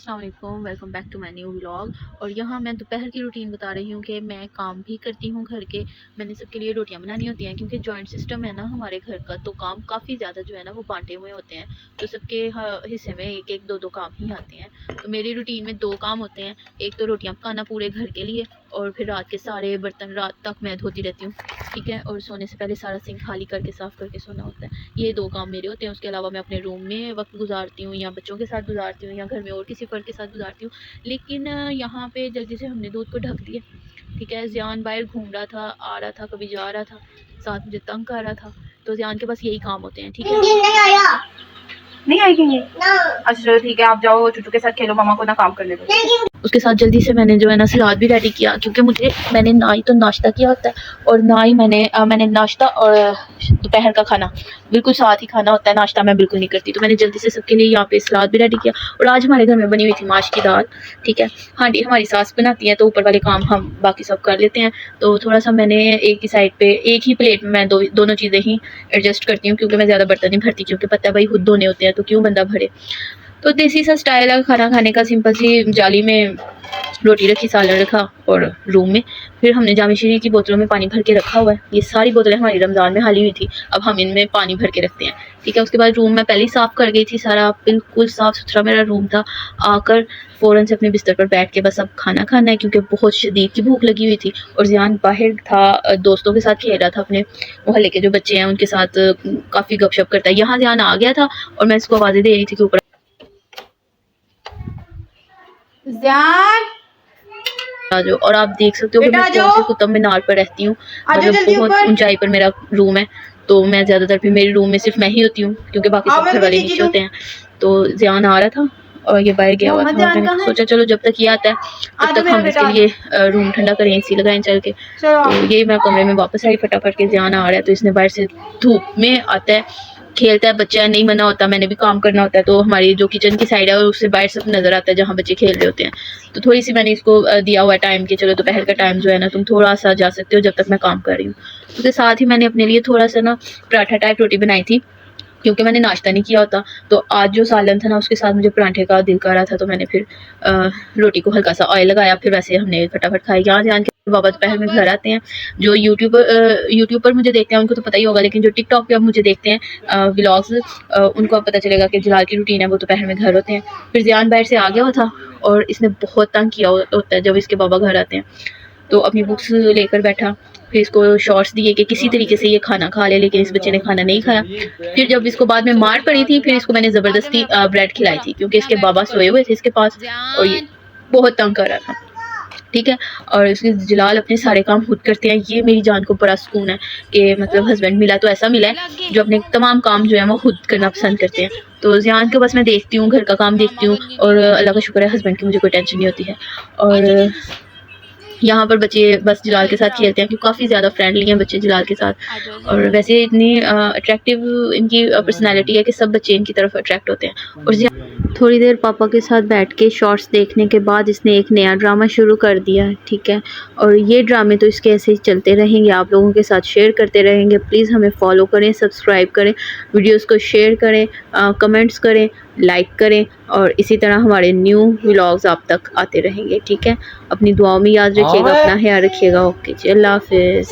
अस्सलाम वालेकुम, welcome back to my new vlog. और यहाँ मैं दोपहर की रूटीन बता रही हूँ कि मैं काम भी करती हूँ घर के। मैंने सबके लिए रोटियाँ बनानी होती हैं क्योंकि जॉइंट सिस्टम है ना हमारे घर का, तो काम काफ़ी ज़्यादा जो है ना वो बांटे हुए होते हैं, तो सबके हिस्से में एक एक दो दो काम ही आते हैं। तो मेरी रूटीन में दो काम होते हैं, एक तो रोटियाँ पकाना पूरे घर के लिए, और फिर रात के सारे बर्तन रात तक मैं धोती रहती हूँ, ठीक है। और सोने से पहले सारा सिंक खाली करके साफ़ करके सोना होता है। ये दो काम मेरे होते हैं। उसके अलावा मैं अपने रूम में वक्त गुजारती हूँ, या बच्चों के साथ गुजारती हूँ, या घर में और किसी फ़र्द के साथ गुजारती हूँ। लेकिन यहाँ पे जल्दी से हमने दूध को ढक दिया, ठीक है। ज़ियान बाहर घूम रहा था, आ रहा था, कभी जा रहा था, साथ मुझे तंग कर रहा था, तो ज़ियान के पास यही काम होते हैं, ठीक है। नहीं आएगी ये? अच्छा चलो ठीक है, आप जाओ चुटू के साथ खेलो, मामा को ना काम करने दो। उसके साथ जल्दी से मैंने जो है ना सलाद भी रेडी किया, क्योंकि मैंने ना ही तो नाश्ता किया होता है, और ना ही मैंने नाश्ता और दोपहर का खाना बिल्कुल साथ ही खाना होता है। नाश्ता मैं बिल्कुल नहीं करती, तो मैंने जल्दी से सबके लिए यहाँ पे सलाद भी रेडी किया। और आज हमारे घर में बनी हुई थी माश की दाल, ठीक है। हांडी हमारी सास बनाती हैं, तो ऊपर वाले काम हम बाकी सब कर लेते हैं। तो थोड़ा सा मैंने एक ही साइड पे एक ही प्लेट में मैं दोनों चीज़ें ही एडजस्ट करती हूँ, क्योंकि मैं ज़्यादा बर्तन नहीं भरती, क्योंकि पता है भाई खुद धोने होते हैं, तो क्यों बंदा भरे। तो देसी सा स्टाइल है खाना खाने का, सिंपल सी जाली में रोटी रखी, सालन रखा, और रूम में फिर हमने जामी शीरी की बोतलों में पानी भर के रखा हुआ है। ये सारी बोतलें हमारी रमज़ान में खाली हुई थी, अब हम इनमें पानी भर के रखते हैं, ठीक है। उसके बाद रूम में पहले ही साफ़ कर गई थी, सारा बिल्कुल साफ़ सुथरा मेरा रूम था। आकर फ़ौरन से अपने बिस्तर पर बैठ के बस अब खाना खाना है, क्योंकि बहुत शदीद की भूख लगी हुई थी। और ज़ियान बाहर था, दोस्तों के साथ खेल रहा था, अपने मोहल्ले के जो बच्चे हैं उनके साथ काफ़ी गपशप करता है। यहाँ ज़ियान आ गया था और मैं इसको आवाज़ें दे रही थी कि ऊपर जो। और आप देख सकते हो कि मैं कौन से कुतुब मीनार पर रहती हूँ, मतलब बहुत ऊंचाई पर मेरा रूम है। तो मैं ज़्यादातर फिर मेरे रूम में सिर्फ मैं ही होती हूँ, क्योंकि बाकी सब घर वाले नीचे होते हैं। तो ज़ियान आ रहा था और ये बाहर गया हुआ था, मैंने सोचा चलो जब तक ये आता है तब तक हम इसके लिए रूम ठंडा करें, एसी लगाएं चल के। तो ये मैं कमरे में वापस आई फटाफट के। ज़ियान आ रहा है, तो इसने बाहर से धूप में आता है, खेलता है, बच्चा नहीं मना होता, मैंने भी काम करना होता है। तो हमारी जो किचन की साइड है उससे बाहर सब नज़र आता है जहाँ बच्चे खेल रहे होते हैं। तो थोड़ी सी मैंने इसको दिया हुआ है टाइम कि चलो दोपहर का टाइम जो है ना तुम थोड़ा सा जा सकते हो जब तक मैं काम कर रही हूँ। उसके साथ ही मैंने अपने लिए थोड़ा सा ना पराठा टाइप रोटी बनाई थी, क्योंकि मैंने नाश्ता नहीं किया होता। तो आज जो सालन था ना उसके साथ मुझे पराठे का दिल कर रहा था, तो मैंने फिर रोटी को हल्का सा ऑयल लगाया, फिर वैसे हमने फटाफट खाई। यहाँ जान के बाबा दोपहर में घर आते हैं। जो यूट्यूब पर मुझे देखते हैं उनको तो पता ही होगा, लेकिन जो टिकटॉक पे अब मुझे देखते हैं व्लॉग्स, उनको अब पता चलेगा कि जलाल की रूटीन है, वो दोपहर में घर होते हैं। फिर ज़ियान बाहर से आ गया हुआ था और इसने बहुत तंग किया होता है जब इसके बाबा घर आते हैं। तो अपनी बुक्स लेकर बैठा, फिर इसको शॉर्ट्स दिए कि किसी तरीके से ये खाना खा ले, लेकिन इस बच्चे ने खाना नहीं खाया। फिर जब इसको बाद में मार पड़ी थी, फिर इसको मैंने ज़बरदस्ती ब्रेड खिलाई थी, क्योंकि इसके बाबा सोए हुए थे इसके पास और ये बहुत तंग कर रहा था, ठीक है। और इसके जलाल अपने सारे काम खुद करते हैं। ये मेरी जान को बड़ा सुकून है कि मतलब हस्बैंड मिला तो ऐसा मिला है जो अपने तमाम काम जो है वो खुद करना पसंद करते हैं। तो ज़ियान के बस मैं देखती हूँ, घर का काम देखती हूँ, और अल्लाह का शुक्र है हस्बैंड की मुझे कोई टेंशन नहीं होती है। और यहाँ पर बच्चे बस जलाल के साथ खेलते हैं, क्योंकि काफ़ी ज़्यादा फ्रेंडली हैं बच्चे जलाल के साथ। और वैसे इतनी अट्रैक्टिव इनकी पर्सनैलिटी है कि सब बच्चे इनकी तरफ अट्रैक्ट होते हैं। और थोड़ी देर पापा के साथ बैठ के शॉर्ट्स देखने के बाद इसने एक नया ड्रामा शुरू कर दिया है, ठीक है। और ये ड्रामे तो इसके ऐसे ही चलते रहेंगे, आप लोगों के साथ शेयर करते रहेंगे। प्लीज़ हमें फॉलो करें, सब्सक्राइब करें, वीडियोस को शेयर करें, कमेंट्स करें, लाइक करें, और इसी तरह हमारे न्यू व्लॉग्स आप तक आते रहेंगे, ठीक है। अपनी दुआओं में याद रखिएगा, अपना ख्याल रखिएगा। ओके जी, अल्लाह हाफिज़।